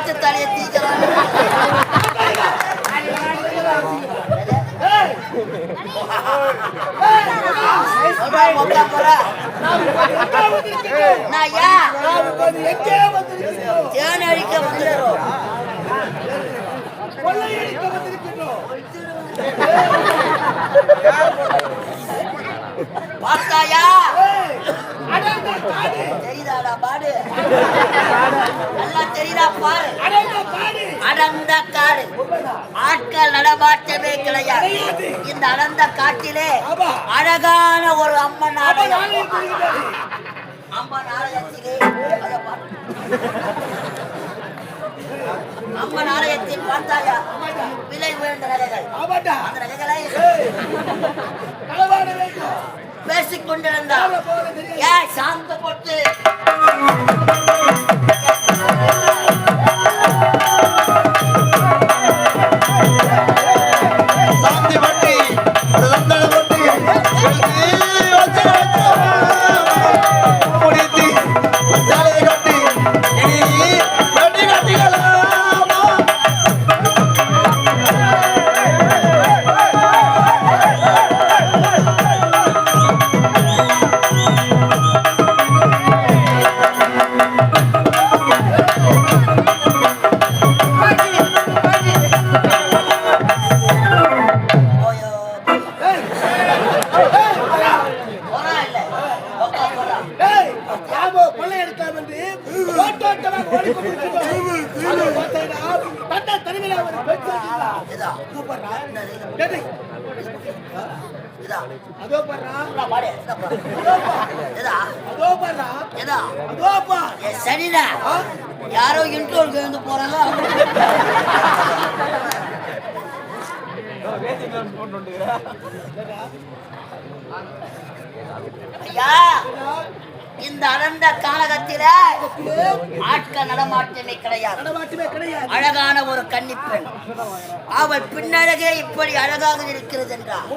மாட்டு தலையை தீக்கிறான். தேனடிக்க வந்துடுறோம். பார்த்தாயா? தெரியுதாடா பாடு? நல்லா தெரியுதா பாரு. அடர்ந்த காடு, ஆட்கள் நடமாட்டமே கிடையாது. இந்த அடர்ந்த காட்டிலே அழகான ஒரு அம்மன் ஆலயம். அம்மன் ஆலயத்திலே அம்மன் ஆலயத்தில் பார்த்தாயா விலை உயர்ந்த நகைகள். அந்த நகைகளை பேசிக் கொண்டிருந்தார். ஏன் சாந்த போட்டு யாரோ இன்ட்ரோல் வந்து போறாங்க. ஐயா, இந்த அடர்ந்த காலகத்தில ஆட்கள் நடமாட்டமே கிடையாது. அழகான ஒரு கன்னிப்பெண், அவள் பின்னழகே இப்படி அழகாக இருக்கிறது என்றார்.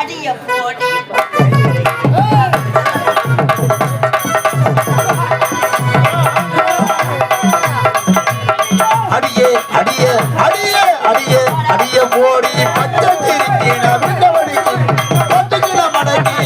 அடிய போடி அடியே அடியே அடியே அடியே அடிய போடி பச்சை திருக்கின விண்டவடிக்கு பட்டுக்கிற மடக்கி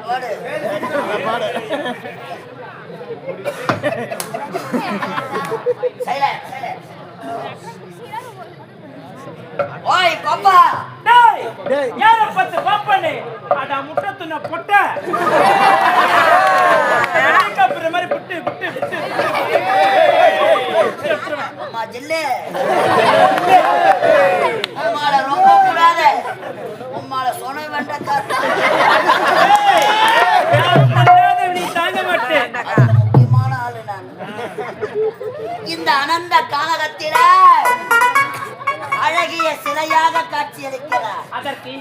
போடு. Silent, silent. ஓய் பாப்பா டேய் யார பத்து பாப்பனே அட முட்டை துண்ண பொட்ட ஹெலிகாப்டர் மாதிரி புட்டு புட்டு புட்டு அம்மா ஜில்லே அம்மால ரொம்ப கூடாத அம்மால சொனை வெண்டக்கா நீ தாங்க மாட்டேன் முக்கியமான ஆளு நான் இந்த அனந்த கானகத்தில அழகிய சிலையாக காட்சியளிக்கிறார் அதற்கு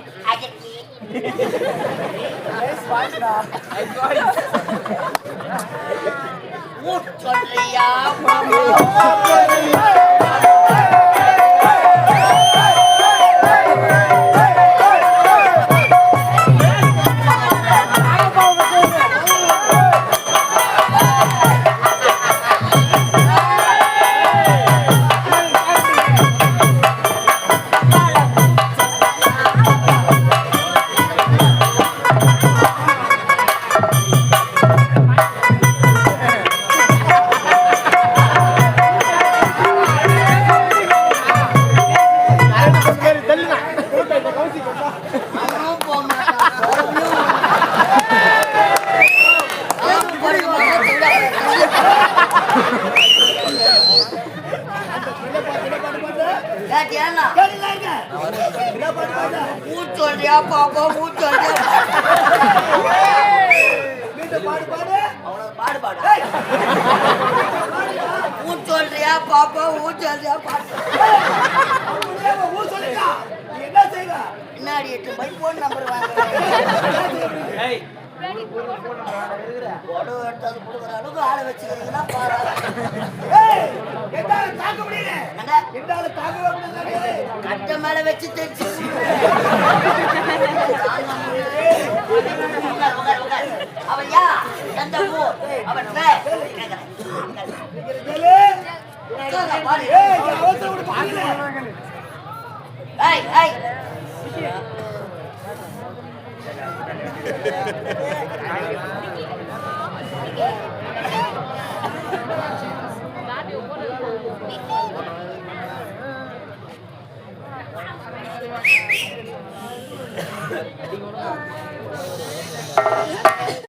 சொல்றியா சொல்றியா பாப்பா சொல்றியா பாடுபாடா சொல்றியா பாப்பா சொல்றியா பாட்டு பின்னாடி 8 பைக் போன் நம்பர் வாங்க எடுத்தது கொடுக்குற அளவுக்கு ஆளை வச்சுக்கிறீங்கன்னா கட்ட மேல வச்சு தெரிச்சு அவன் யா எந்த ஊர் அவன்